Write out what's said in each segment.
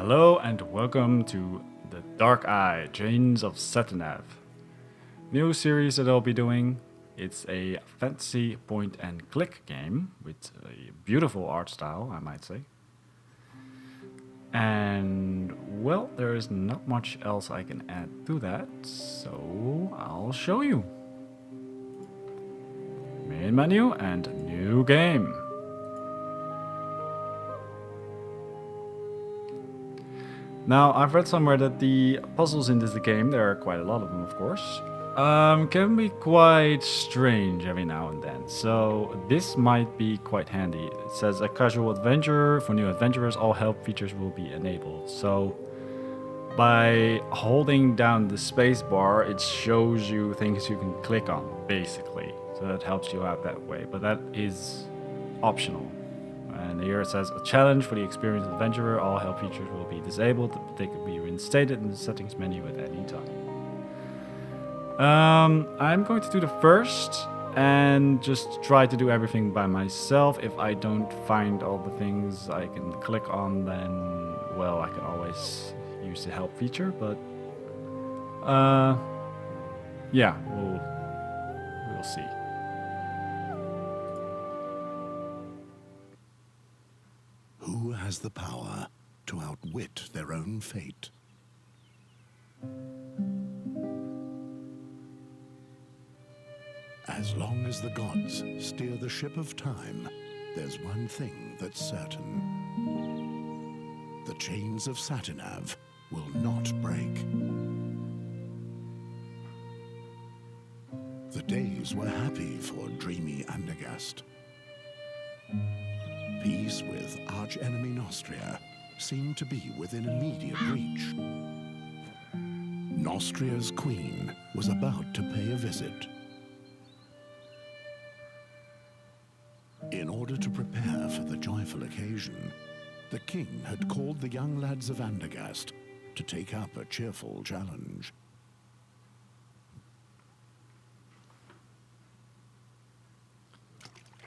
Hello and welcome to the Dark Eye Chains of Satinav. New series that I'll be doing. It's a fantasy point and click game with a beautiful art style, I might say. And well, there is not much else I can add to that, so I'll show you. Main menu and new game. Now, I've read somewhere that the puzzles in this game, there are quite a lot of them of course, can be quite strange every now and then. So this might be quite handy. It says a casual adventurer. For new adventurers, all help features will be enabled. So by holding down the space bar, it shows you things you can click on, basically. So that helps you out that way, but that is optional. And here it says a challenge for the experienced adventurer. All help features will be disabled, but they can be reinstated in the settings menu at any time. I'm going to do the first and just try to do everything by myself. If I don't find all the things I can click on, then well, I can always use the help feature. But yeah, we'll see. Who has the power to outwit their own fate? As long as the gods steer the ship of time, there's one thing that's certain. The chains of Satinav will not break. The days were happy for dreamy Andergast. Peace with arch-enemy Nostria seemed to be within immediate reach. Nostria's queen was about to pay a visit. In order to prepare for the joyful occasion, the king had called the young lads of Andergast to take up a cheerful challenge.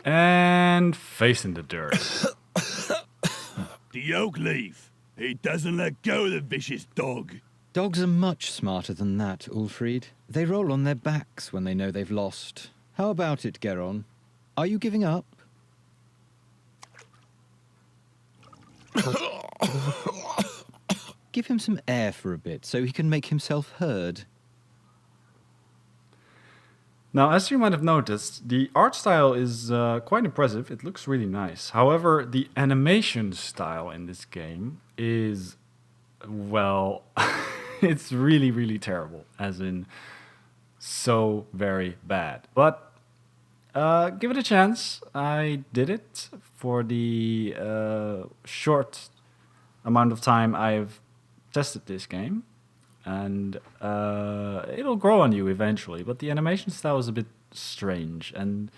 And face in the dirt. The oak leaf. He doesn't let go of the vicious dog. Dogs are much smarter than that, Ulfried. They roll on their backs when they know they've lost. How about it, Geron? Are you giving up? Give him some air for a bit so he can make himself heard. Now, as you might have noticed, the art style is quite impressive. It looks really nice. However, the animation style in this game is, well, it's really, really terrible. As in, so very bad. But give it a chance. I did it for the short amount of time I've tested this game. And it'll grow on you eventually, but the animation style is a bit strange, and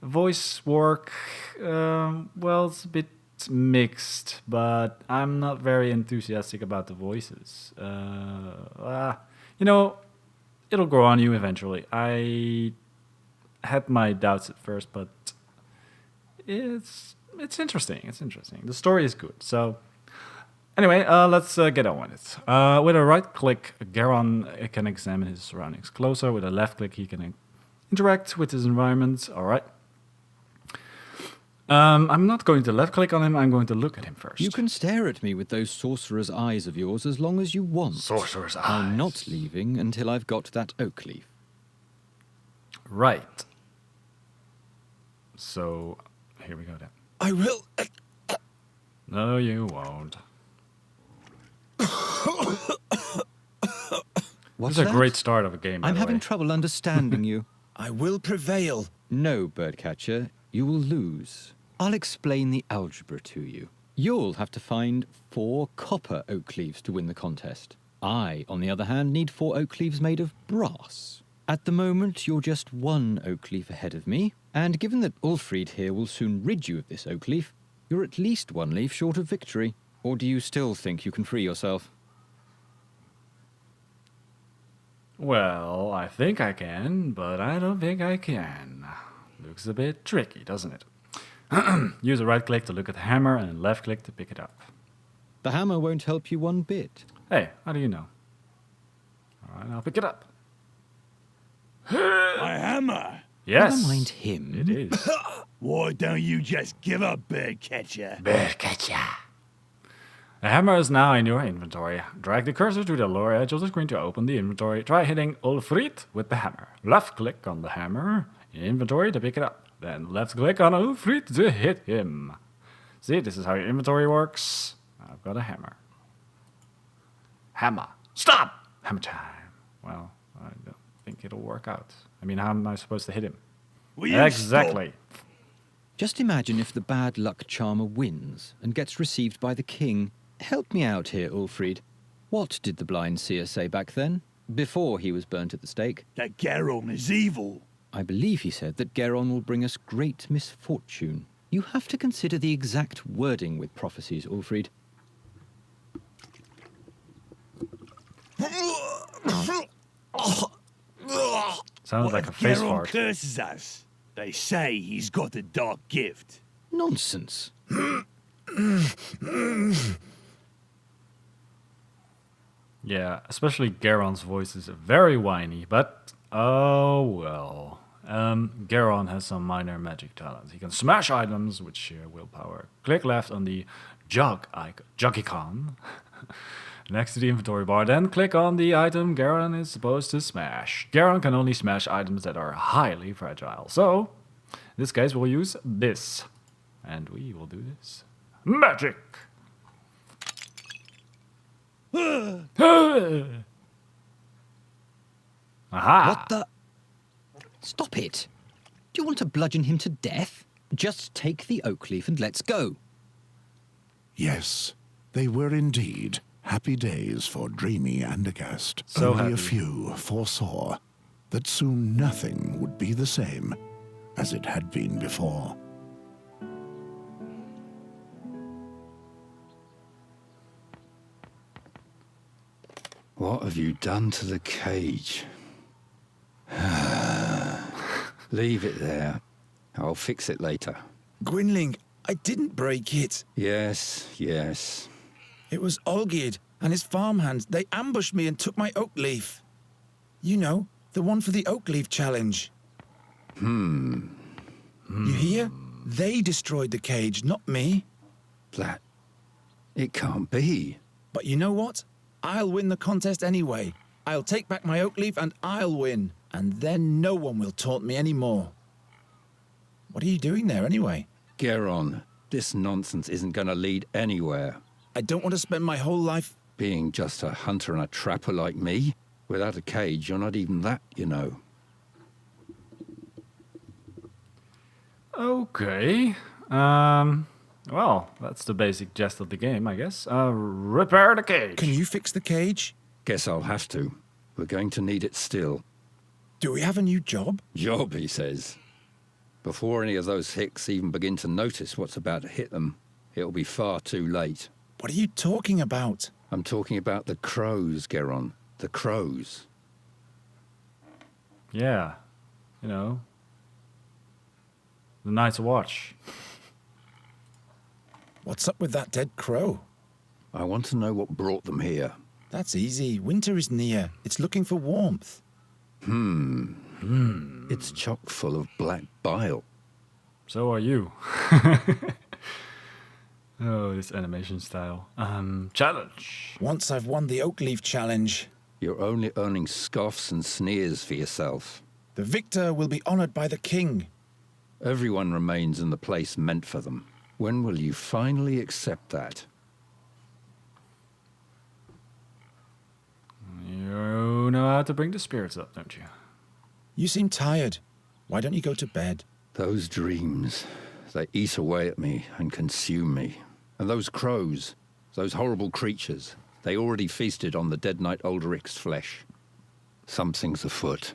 voice work, well, it's a bit mixed, but I'm not very enthusiastic about the voices. You know, it'll grow on you eventually. I had my doubts at first, but it's interesting. It's interesting. The story is good, so. Anyway, let's get on with it. With a right click, Geron can examine his surroundings closer. With a left click, he can interact with his environment. All right. I'm not going to left click on him. I'm going to look at him first. You can stare at me with those sorcerer's eyes of yours as long as you want. Sorcerer's eyes. I'm not leaving until I've got that oak leaf. Right. So, here we go then. I will. No, you won't. What's This is a that? great start of a game, by I'm the having way. trouble understanding you. I will prevail. No, Birdcatcher, you will lose. I'll explain the algebra to you. You'll have to find 4 copper oak leaves to win the contest. I, on the other hand, need 4 oak leaves made of brass. At the moment, you're just 1 oak leaf ahead of me, and given that Ulfried here will soon rid you of this oak leaf, you're at least 1 leaf short of victory. Or do you still think you can free yourself? Well, I think I can, but I don't think I can. Looks a bit tricky, doesn't it? Use a right click to look at the hammer and left click to pick it up. The hammer won't help you one bit. Hey, how do you know? All right, I'll pick it up. My hammer! Yes. Never mind him. It is. Why don't you just give up, bird catcher? Bearcatcher. The hammer is now in your inventory. Drag the cursor to the lower edge of the screen to open the inventory. Try hitting Ulfrid with the hammer. Left click on the hammer in inventory to pick it up. Then left click on Ulfrid to hit him. See, this is how your inventory works. I've got a hammer. Hammer. Stop! Hammer time. Well, I don't think it'll work out. I mean, how am I supposed to hit him? Will you Exactly. Just imagine if the bad luck charmer wins and gets received by the king. Help me out here, Ulfrid. What did the blind seer say back then, before he was burnt at the stake? That Garon is evil. I believe he said that Geron will bring us great misfortune. You have to consider the exact wording with prophecies, Ulfrid. Sounds like a face Garon fart. curses us. They say he's got a dark gift. Nonsense. Yeah, especially Garon's voice is very whiny, but oh well. Garon has some minor magic talents. He can smash items with sheer willpower. Click left on the jockey-con next to the inventory bar, then click on the item Garon is supposed to smash. Garon can only smash items that are highly fragile. So, in this case, we'll use this. And we will do this. Magic! Aha! What the? Stop it. Do you want to bludgeon him to death? Just take the oak leaf and let's go. Yes, they were indeed happy days for dreamy Andergast. So Only happy. a few foresaw that soon nothing would be the same as it had been before. What have you done to the cage? Leave it there. I'll fix it later. Gwynling, I didn't break it. Yes, yes. It was Olgierd and his farmhands. They ambushed me and took my oak leaf. You know, the one for the oak leaf challenge. You hear? They destroyed the cage, not me. That... It can't be. But you know what? I'll win the contest anyway. I'll take back my oak leaf and I'll win. And then no one will taunt me anymore. What are you doing there anyway? Geron, this nonsense isn't going to lead anywhere. I don't want to spend my whole life... Being just a hunter and a trapper like me, without a cage, you're not even that, you know. Okay. Well, that's the basic gist of the game, I guess. Repair the cage. Can you fix the cage? Guess I'll have to. We're going to need it still. Do we have a new job? Job, he says. Before any of those hicks even begin to notice what's about to hit them, it'll be far too late. What are you talking about? I'm talking about the crows, Geron. The crows. Yeah. You know. The Night's Watch. What's up with that dead crow? I want to know what brought them here. That's easy. Winter is near. It's looking for warmth. It's chock full of black bile. So are you. Oh, this animation style. Challenge. Once I've won the oak leaf challenge, You're only earning scoffs and sneers for yourself. the victor will be honored by the king. Everyone remains in the place meant for them. When will you finally accept that? You know how to bring the spirits up, don't you? You seem tired. Why don't you go to bed? Those dreams, they eat away at me and consume me. And those crows, those horrible creatures, they already feasted on the dead knight Ulrich's flesh. Something's afoot.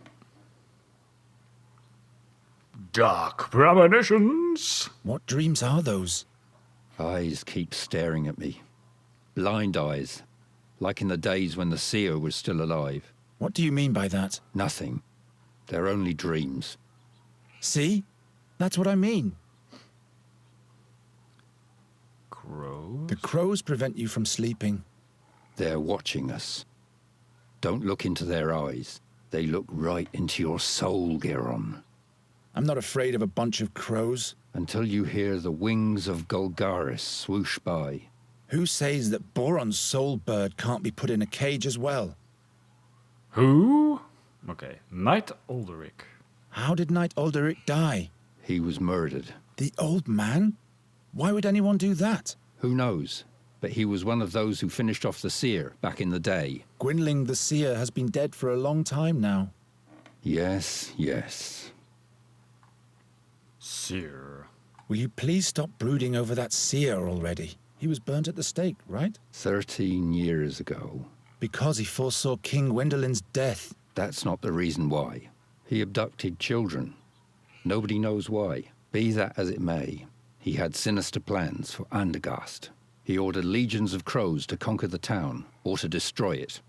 Dark premonitions. What dreams are those? Eyes keep staring at me. Blind eyes, like in the days when the seer was still alive. What do you mean by that? Nothing. They're only dreams. See? That's what I mean. crows. The crows prevent you from sleeping. They're watching us. Don't look into their eyes. They look right into your soul, Giron. I'm not afraid of a bunch of crows. Until you hear the wings of Golgaris swoosh by. Who says that Boron's soul bird can't be put in a cage as well? Who? Okay, Knight Alderic. How did Knight Alderic die? He was murdered. The old man? Why would anyone do that? Who knows? But he was one of those who finished off the seer back in the day. Gwynling the seer has been dead for a long time now. Yes, yes. Seer. Will you please stop brooding over that seer already? He was burnt at the stake, right? 13 years ago. Because he foresaw King Gwendolen's death. That's not the reason why. He abducted children. Nobody knows why. Be that as it may, he had sinister plans for Andergast. He ordered legions of crows to conquer the town, or to destroy it.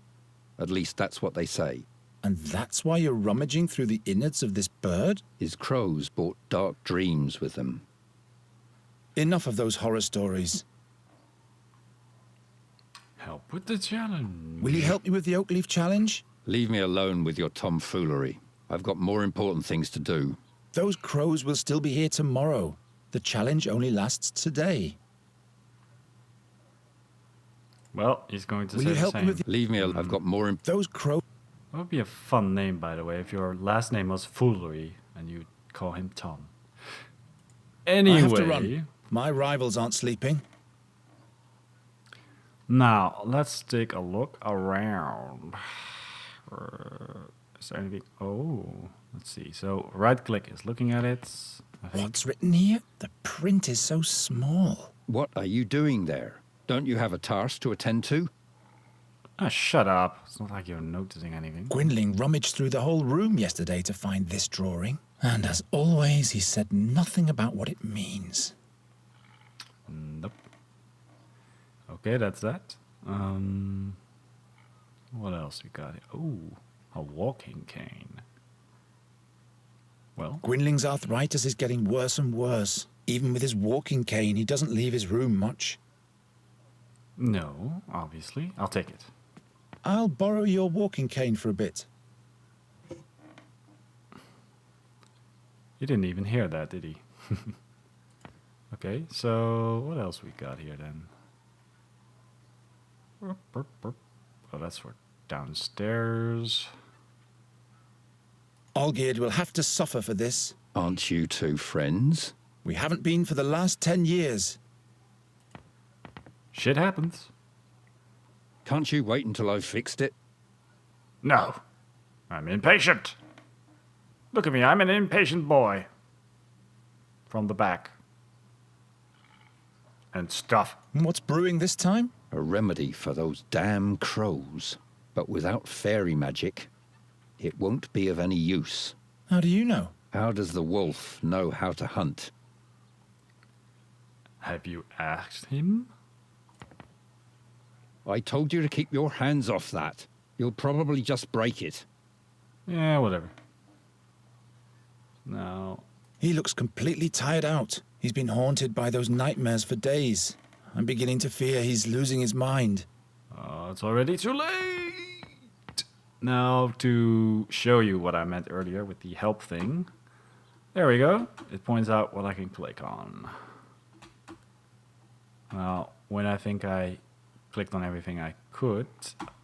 At least that's what they say. And that's why you're rummaging through the innards of this bird? His crows brought dark dreams with them. Enough of those horror stories. Help with the challenge. Will you help me with the oak leaf challenge? Leave me alone with your tomfoolery. I've got more important things to do. Those crows will still be here tomorrow. The challenge only lasts today. Well, he's going to Will say you the help me same. with Leave me alone. I've got more those crows? That would be a fun name, by the way, if your last name was Foolery and you call him Tom. Anyway, I have to run. My rivals aren't sleeping. now let's take a look around. Is there anything? Oh, let's see. So right click is looking at it. I think. What's written here? The print is so small. What are you doing there? Don't you have a task to attend to? Ah, shut up. It's not like you're noticing anything. Gwynling rummaged through the whole room yesterday to find this drawing. And as always, he said nothing about what it means. Nope. Okay, that's that. What else we got here? Oh, a walking cane. Well, Gwynling's arthritis is getting worse and worse. Even with his walking cane, he doesn't leave his room much. no, obviously. I'll take it. I'll borrow your walking cane for a bit. He didn't even hear that, did he? Okay, so what else we got here then? Oh, that's for downstairs. Olgierd will have to suffer for this. Aren't you two friends? We haven't been for the last 10 years. Shit happens. Can't you wait until I've fixed it? No, I'm impatient. Look at me, I'm an impatient boy. From the back. And stuff. What's brewing this time? A remedy for those damn crows. But without fairy magic, it won't be of any use. How do you know? How does the wolf know how to hunt? Have you asked him? I told you to keep your hands off that. You'll probably just break it. Yeah, whatever. Now, He looks completely tired out. He's been haunted by those nightmares for days. I'm beginning to fear he's losing his mind. it's already too late. Now, to show you what I meant earlier with the help thing. There we go. It points out what I can click on. Well, when I think I clicked on everything I could,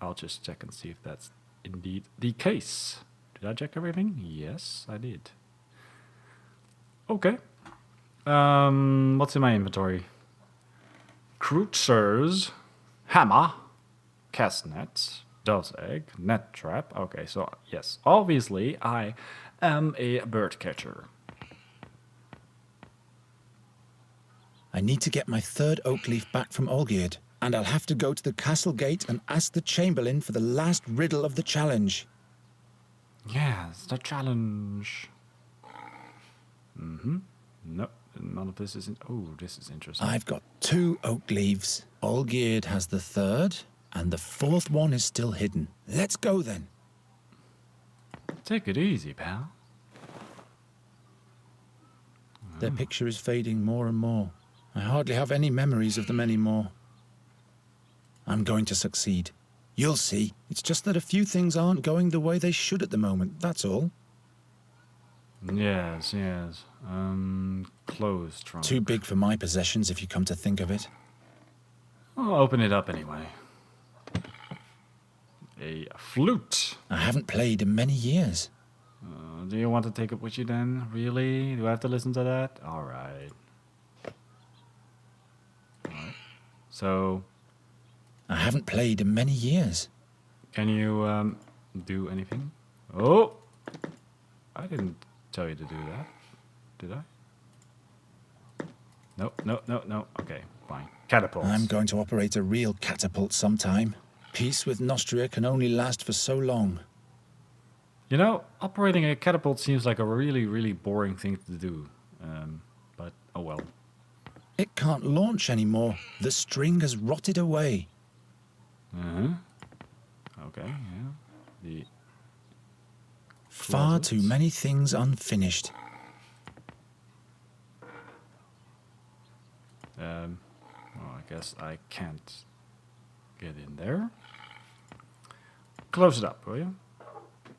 I'll just check and see if that's indeed the case. Did I check everything? Yes, I did. Okay. What's in my inventory? Cruisers, hammer, cast net, dove's egg, net trap. Okay, so yes, obviously I am a bird catcher. I need to get my third oak leaf back from Olgierd, and I'll have to go to the castle gate and ask the chamberlain for the last riddle of the challenge. Yes, the challenge. Nope, none of this is. Oh, this is interesting. I've got 2 oak leaves. Olgierd has the third, and the fourth one is still hidden. Let's go then. Take it easy, pal. Their picture is fading more and more. I hardly have any memories of them anymore. I'm going to succeed. You'll see. It's just that a few things aren't going the way they should at the moment, that's all. Yes, yes. Clothes trunk. Too big for my possessions, if you come to think of it. I'll open it up anyway. A flute. I haven't played in many years. Do you want to take it with you then? Really? Do I have to listen to that? Alright. So, I haven't played in many years. can you do anything? Oh! I didn't tell you to do that. Did I? No. Okay, fine. Catapults. I'm going to operate a real catapult sometime. Peace with Nostria can only last for so long. You know, operating a catapult seems like a really, really boring thing to do. But, oh well. It can't launch anymore. The string has rotted away. Uh-huh. Okay, yeah. The Far too closets. many things unfinished. Well, I guess I can't get in there. Close it up, will you?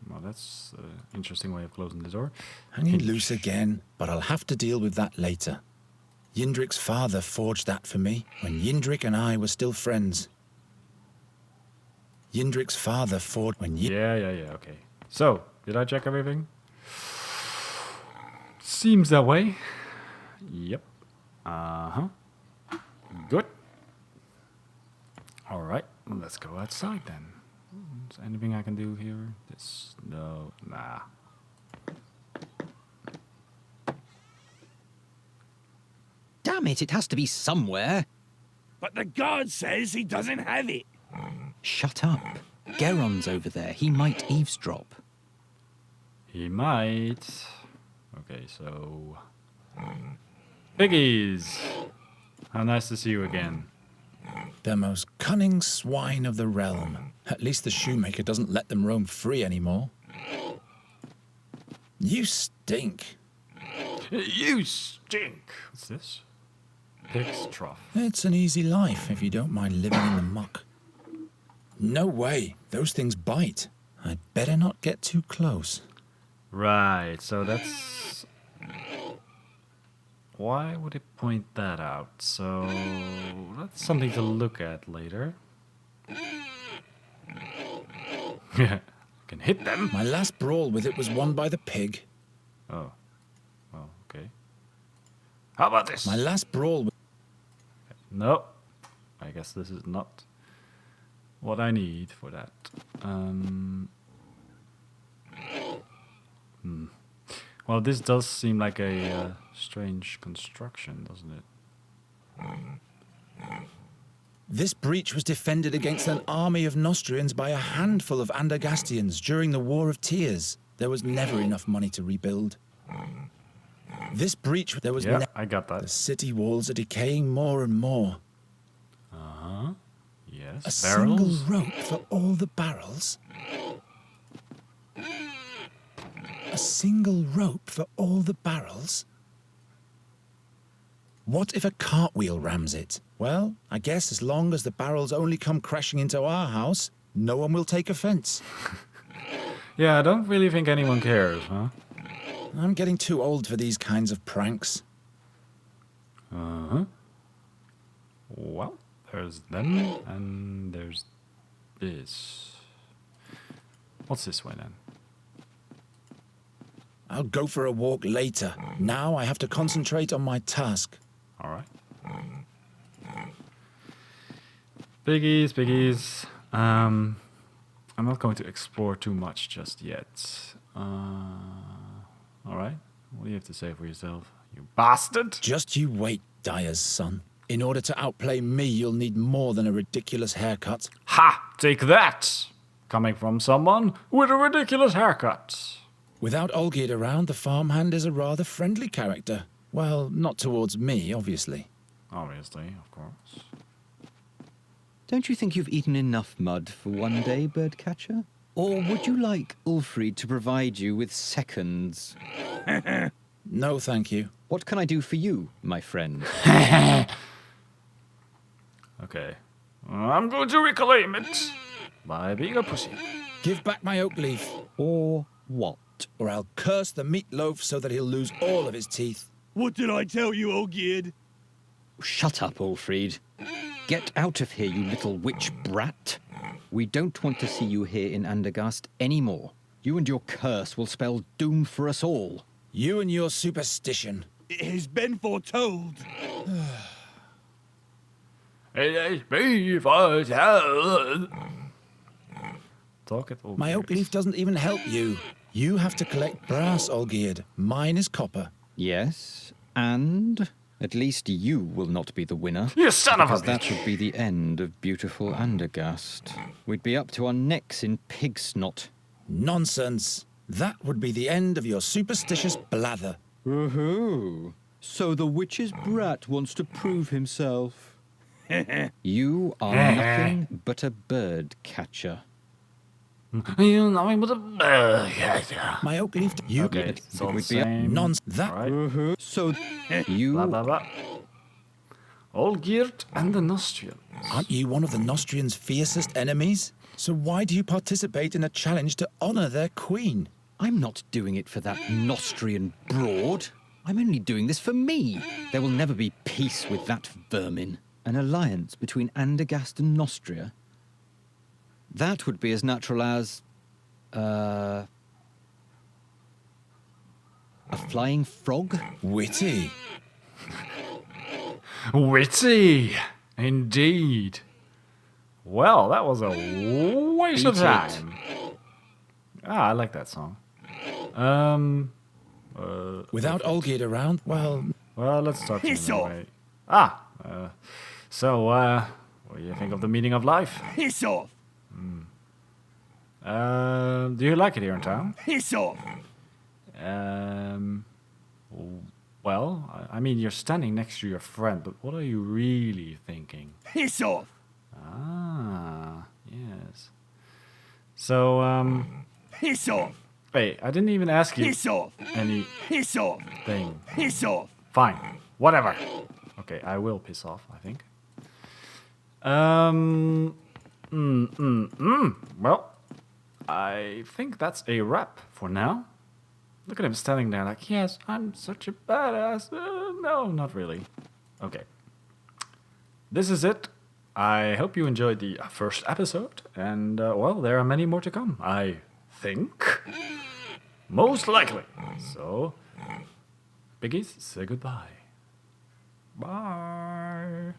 Well, that's an interesting way of closing the door. Hanging loose again, but I'll have to deal with that later. Yindrik's father forged that for me when Yindrik and I were still friends. Yindrik's father forged when Yeah, okay. So, did I check everything? Seems that way. Yep. Uh-huh. Good. Alright, let's go outside then. Is there anything I can do here? No, nah. Damn it, it has to be somewhere. But the guard says he doesn't have it. Shut up. Geron's over there. He might eavesdrop. He might. Okay, so... Piggies! How nice to see you again. the most cunning swine of the realm. At least the shoemaker doesn't let them roam free anymore. You stink. You stink! What's this? Pig's trough. It's an easy life if you don't mind living in the muck. No way. Those things bite. I'd better not get too close. Right, so that's... Why would it point that out? So that's something to look at later. Yeah, I can hit them. My last brawl with it was won by the pig. Oh, well, okay. How about this? My last brawl with... No, I guess this is not what I need for that. Well, this does seem like a strange construction, doesn't it? This breach was defended against an army of Nostrians by a handful of Andergastians during the War of Tears. There was never enough money to rebuild. This breach, there was Yeah, ne- I got The that. city walls are decaying more and more. Uh-huh. Yes. A Barrels. single rope for all the barrels? A single rope for all the barrels? What if a cartwheel rams it? Well, I guess as long as the barrels only come crashing into our house, no one will take offense. Yeah, I don't really think anyone cares, huh? I'm getting too old for these kinds of pranks. Uh-huh. Well, there's them, and there's this. What's this way, then? I'll go for a walk later. Now I have to concentrate on my task. All right. Piggies, piggies. I'm not going to explore too much just yet. All right. What do you have to say for yourself, you bastard? Just you wait, Dyer's son. In order to outplay me, you'll need more than a ridiculous haircut. Ha! Take that! Coming from someone with a ridiculous haircut. Without Olgierd around, the farmhand is a rather friendly character. Well, not towards me, obviously. Obviously, of course. Don't you think you've eaten enough mud for one day, birdcatcher? Or would you like Ulfried to provide you with seconds? No, thank you. What can I do for you, my friend? Okay. I'm going to reclaim it by being a pussy. Give back my oak leaf, Or what? or I'll curse the meatloaf so that he'll lose all of his teeth. What did I tell you, Olgierd? Shut up, Ulfried. Get out of here, you little witch brat. We don't want to see you here in Andergast anymore. You and your curse will spell doom for us all. You and your superstition. It has been foretold. Talk it over. My oak leaf doesn't even help you. You have to collect brass, Olgierd. Mine is copper. Yes, and at least you will not be the winner. You son of a Because that bitch! would be the end of beautiful Andergast. We'd be up to our necks in pig snot. Nonsense. That would be the end of your superstitious blather. Woohoo! So the witch's brat wants to prove himself. You are nothing but a bird catcher. You nothing but a My oak leaf. You. Okay, it's all the We'd be up- same. Nonsense. That. Right? So you Blah, blah, blah. Olgierd and the Nostrians. Aren't you one of the Nostrians' fiercest enemies? So why do you participate in a challenge to honor their queen? I'm not doing it for that Nostrian broad. I'm only doing this for me. There will never be peace with that vermin. An alliance between Andergast and Nostria? That would be as natural as... a flying frog? Witty. Witty! Indeed. Well, that was a waste of Beat it. time. Ah, I like that song. Without Olgierd around, well, Well, let's start from Piss the off. way. What do you think of the meaning of life? Piss off. Do you like it here in town? Piss off. Well, I mean, you're standing next to your friend, but what are you really thinking? Piss off. Ah, yes. So, Piss off. hey, I didn't even ask you Piss off. anything. Piss off. Piss off. Fine, whatever. Okay, I will piss off, I think. Well, I think that's a wrap for now. Look at him standing there like, yes, I'm such a badass. No, not really. Okay. This is it. I hope you enjoyed the first episode. And, well, there are many more to come, I think. Most likely. So, Biggies, say goodbye. Bye.